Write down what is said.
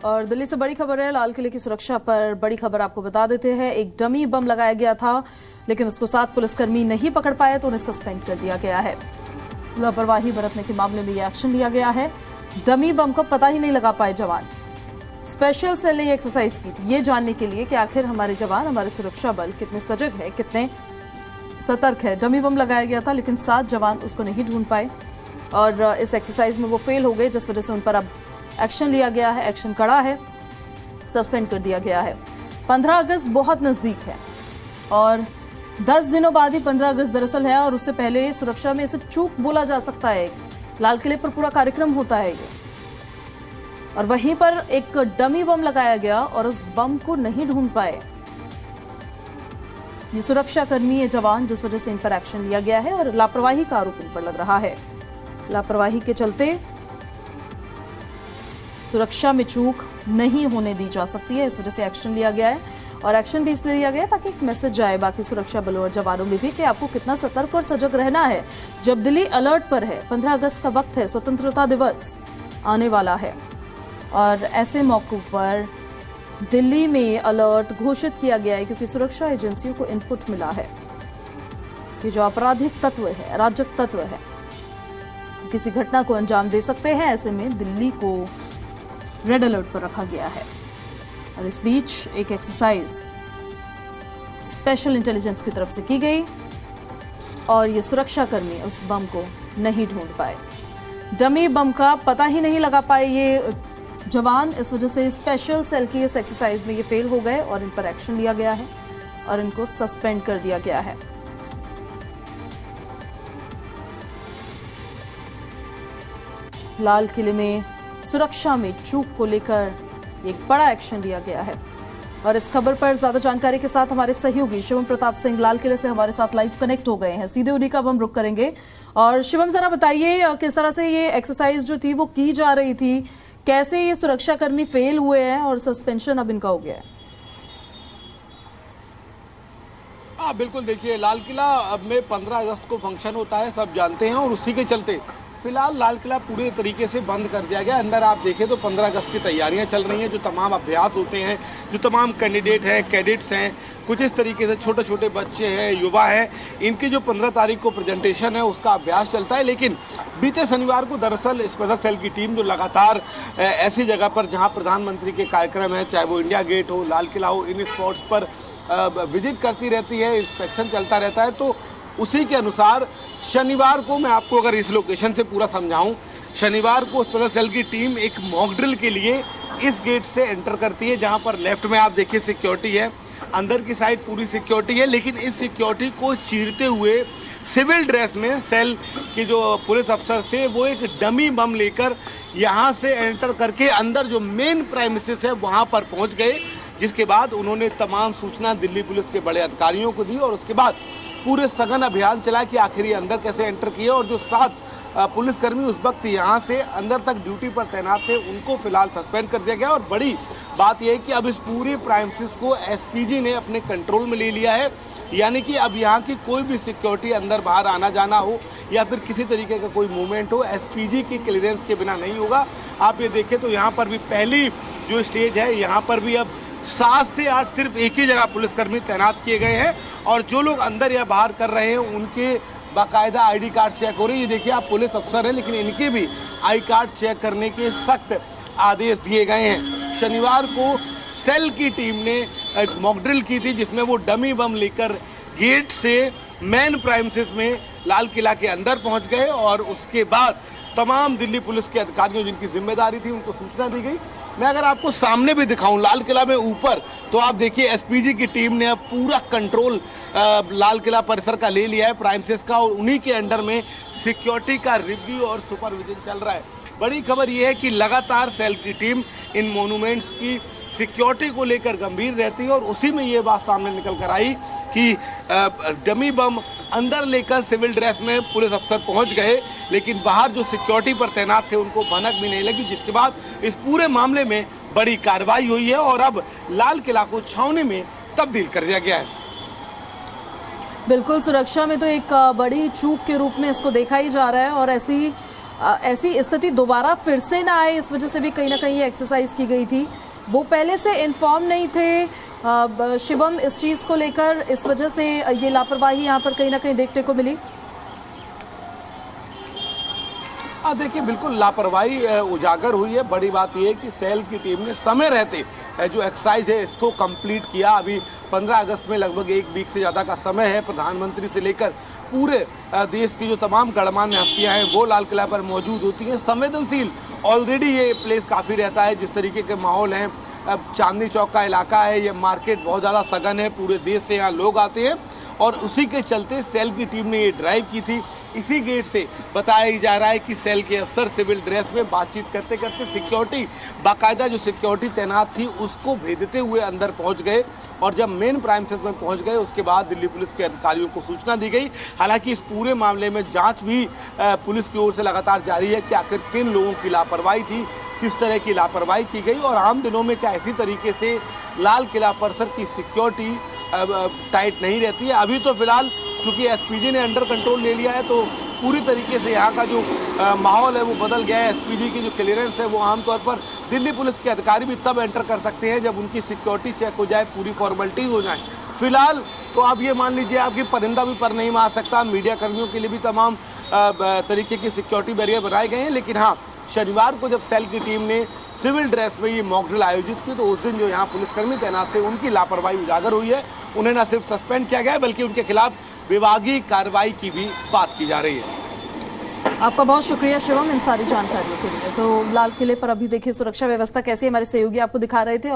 और दिल्ली से बड़ी खबर है, लाल किले की सुरक्षा पर बड़ी खबर आपको बता देते हैं। एक डमी बम लगाया गया था, लेकिन उसको 7 पुलिसकर्मी नहीं पकड़ पाए तो उन्हें सस्पेंड कर दिया गया है। लापरवाही बरतने के मामले में यह एक्शन लिया गया है। डमी बम को पता ही नहीं लगा पाए जवान। स्पेशल सेल ने ये एक्सरसाइज की थी, ये जानने के लिए कि आखिर हमारे जवान, हमारे सुरक्षा बल कितने सजग है, कितने सतर्क है। डमी बम लगाया गया था, लेकिन 7 जवान उसको नहीं ढूंढ पाए और इस एक्सरसाइज में वो फेल हो गए, जिस वजह से उन पर अब एक्शन लिया गया है। एक्शन कड़ा है, सस्पेंड कर दिया गया है। 15 अगस्त बहुत नजदीक है और 10 दिनों बाद ही 15 अगस्त दरअसल है, और उससे पहले सुरक्षा में इसे चूक बोला जा सकता है। लाल किले पर पूरा कार्यक्रम होता है ये, और वहीं पर एक डमी बम लगाया गया और उस बम को नहीं ढूंढ पाए ये सुरक्षा कर्मी, ये जवान, जिस वजह से इन पर एक्शन लिया गया है और लापरवाही का आरोप इन पर लग रहा है। लापरवाही के चलते सुरक्षा में चूक नहीं होने दी जा सकती है, इस वजह से एक्शन लिया गया है। और एक्शन भी इसलिए लिया गया है ताकि एक मैसेज जाए बाकी सुरक्षा बलों और जवानों में भी कि आपको कितना सतर्क और सजग रहना है। जब दिल्ली अलर्ट पर है, 15 अगस्त का वक्त है, स्वतंत्रता दिवस आने वाला है, और ऐसे मौकों पर दिल्ली में अलर्ट घोषित किया गया है क्योंकि सुरक्षा एजेंसियों को इनपुट मिला है कि जो आपराधिक तत्व है, अराजक तत्व है, किसी घटना को अंजाम दे सकते हैं। ऐसे में दिल्ली को रेड अलर्ट पर रखा गया है। और इस बीच एक एक्सरसाइज स्पेशल इंटेलिजेंस की तरफ से की गई और ये सुरक्षाकर्मी उस बम को नहीं ढूंढ पाए। डमी बम का पता ही नहीं लगा पाए ये जवान, इस वजह से स्पेशल सेल की इस एक्सरसाइज में ये फेल हो गए और इन पर एक्शन लिया गया है और इनको सस्पेंड कर दिया गया है। लाल किले में सुरक्षा में चूक को लेकर एक बड़ा एक्शन लिया गया है। और इस खबर पर ज्यादा जानकारी के साथ हमारे सहयोगी शिवम प्रताप सिंह लाल किले से हमारे साथ लाइव कनेक्ट हो गए हैं। सीधे उन्हीं का हम रुख करेंगे। और शिवम, जरा बताइए किस तरह से ये एक्सरसाइज जो थी वो की जा रही थी, कैसे ये सुरक्षाकर्मी फेल हुए हैं और सस्पेंशन अब इनका हो गया है? हाँ बिल्कुल, देखिए लाल किला अब में 15 अगस्त को फंक्शन होता है, सब जानते हैं, और उसी के चलते फिलहाल लाल किला पूरे तरीके से बंद कर दिया गया। अंदर आप देखें तो 15 अगस्त की तैयारियां चल रही हैं, जो तमाम अभ्यास होते हैं, जो तमाम कैंडिडेट हैं, कैडेट्स हैं, कुछ इस तरीके से छोटे छोटे बच्चे हैं, युवा हैं, इनकी जो 15 तारीख को प्रेजेंटेशन है उसका अभ्यास चलता है। लेकिन बीते शनिवार को दरअसल स्पेशल सेल की टीम जो लगातार ऐसी जगह पर जहाँ प्रधानमंत्री के कार्यक्रम है, चाहे वो इंडिया गेट हो, लाल किला हो, इन स्पॉट्स पर विजिट करती रहती है, इंस्पेक्शन चलता रहता है। तो उसी के अनुसार शनिवार को, मैं आपको अगर इस लोकेशन से पूरा समझाऊं, शनिवार को स्पेशल सेल की टीम एक मॉक ड्रिल के लिए इस गेट से एंटर करती है, जहां पर लेफ्ट में आप देखिए सिक्योरिटी है, अंदर की साइड पूरी सिक्योरिटी है। लेकिन इस सिक्योरिटी को चीरते हुए सिविल ड्रेस में सेल के जो पुलिस अफसर थे वो एक डमी बम लेकर यहाँ से एंटर करके अंदर जो मेन प्राइमिसेस है वहाँ पर पहुँच गए, जिसके बाद उन्होंने तमाम सूचना दिल्ली पुलिस के बड़े अधिकारियों को दी और उसके बाद पूरे सघन अभियान चला कि आखिर ये अंदर कैसे एंटर किए। और जो 7 पुलिसकर्मी उस वक्त यहाँ से अंदर तक ड्यूटी पर तैनात थे, उनको फिलहाल सस्पेंड कर दिया गया। और बड़ी बात यह है कि अब इस पूरे प्राइमिसेस को एसपीजी ने अपने कंट्रोल में ले लिया है, यानी कि अब यहाँ की कोई भी सिक्योरिटी अंदर बाहर आना जाना हो या फिर किसी तरीके का कोई मूवमेंट हो, एसपीजी की क्लियरेंस के बिना नहीं होगा। आप ये देखें तो यहाँ पर भी पहली जो स्टेज है, यहाँ पर भी अब 7 से 8 सिर्फ एक ही जगह पुलिसकर्मी तैनात किए गए हैं, और जो लोग अंदर या बाहर कर रहे हैं उनके बाकायदा आईडी कार्ड चेक हो रही है। ये देखिए, आप पुलिस अफसर हैं, लेकिन इनके भी आई कार्ड चेक करने के सख्त आदेश दिए गए हैं। शनिवार को सेल की टीम ने एक मॉक ड्रिल की थी, जिसमें वो डमी बम लेकर गेट से मेन प्राइमिसेस में लाल किला के अंदर पहुंच गए, और उसके बाद तमाम दिल्ली पुलिस के अधिकारियों जिनकी जिम्मेदारी थी उनको सूचना दी गई। मैं अगर आपको सामने भी दिखाऊं लाल किला में ऊपर, तो आप देखिए एसपीजी की टीम ने अब पूरा कंट्रोल लाल किला परिसर का ले लिया है, प्राइमिसेस का, और उन्हीं के अंडर में सिक्योरिटी का रिव्यू और सुपरविजन चल रहा है। बड़ी खबर यह है कि लगातार सेल की टीम इन मोनूमेंट्स की सिक्योरिटी को लेकर गंभीर रहती है, और उसी में ये बात सामने निकल कर आई कि डमी बम अंदर लेकर सिविल ड्रेस में पुलिस अफसर पहुंच गए, लेकिन बाहर जो सिक्योरिटी पर तैनात थे उनको भनक भी नहीं लगी, जिसके बाद इस पूरे मामले में बड़ी कार्रवाई हुई है और अब लाल किला को छावनी में तब्दील कर दिया गया है। बिल्कुल, सुरक्षा में तो एक बड़ी चूक के रूप में इसको देखा ही जा रहा है, और ऐसी ऐसी स्थिति दोबारा फिर से ना आए, इस वजह से भी कहीं ना कहीं एक्सरसाइज की गई थी। वो पहले से इन्फॉर्म नहीं थे शिवम इस चीज़ को लेकर, इस वजह से ये लापरवाही यहाँ पर कहीं ना कहीं देखने को मिली। देखिए बिल्कुल लापरवाही उजागर हुई है। बड़ी बात यह है कि सेल की टीम ने समय रहते जो एक्सरसाइज है इसको कंप्लीट किया। अभी 15 अगस्त में लगभग 1 वीक से ज़्यादा का समय है। प्रधानमंत्री से लेकर पूरे देश की जो तमाम गणमान्य हस्तियां हैं वो लाल किला पर मौजूद होती हैं। संवेदनशील ऑलरेडी ये प्लेस काफ़ी रहता है। जिस तरीके के माहौल हैं, चांदनी चौक का इलाका है, ये मार्केट बहुत ज़्यादा सघन है, पूरे देश से यहाँ लोग आते हैं और उसी के चलते सेल की टीम ने ये ड्राइव की थी। इसी गेट से बताया जा रहा है कि सेल के अफसर सिविल ड्रेस में बातचीत करते करते सिक्योरिटी, बाकायदा जो सिक्योरिटी तैनात थी उसको भेजते हुए अंदर पहुंच गए और जब मेन प्राइमसेस में पहुंच गए उसके बाद दिल्ली पुलिस के अधिकारियों को सूचना दी गई। हालांकि इस पूरे मामले में जांच भी पुलिस की ओर से लगातार जारी है कि आखिर किन लोगों की लापरवाही थी, किस तरह की लापरवाही की गई और आम दिनों में क्या इसी तरीके से लाल किला परिसर की सिक्योरिटी टाइट नहीं रहती है। अभी तो फिलहाल क्योंकि एसपीजी ने अंडर कंट्रोल ले लिया है तो पूरी तरीके से यहाँ का जो माहौल है वो बदल गया है। एसपीजी की जो क्लियरेंस है वो आमतौर पर दिल्ली पुलिस के अधिकारी भी तब एंटर कर सकते हैं जब उनकी सिक्योरिटी चेक हो जाए, पूरी फॉर्मेलिटीज हो जाए। फिलहाल तो आप ये मान लीजिए आपकी परिंदा भी पर नहीं मार सकता। मीडिया कर्मियों के लिए भी तमाम तरीके की सिक्योरिटी बैरियर बनाए गए हैं। लेकिन हाँ, शनिवार को जब सेल की टीम ने सिविल ड्रेस में ये मॉक ड्रिल आयोजित की तो उस दिन जो यहाँ पुलिसकर्मी तैनात थे उनकी लापरवाही उजागर हुई है। उन्हें न सिर्फ सस्पेंड किया गया है बल्कि उनके खिलाफ विभागीय कार्रवाई की भी बात की जा रही है। आपका बहुत शुक्रिया शिवम इन सारी जानकारियों के लिए। तो लाल किले पर अभी देखिए सुरक्षा व्यवस्था कैसी है, हमारे सहयोगी आपको दिखा रहे थे।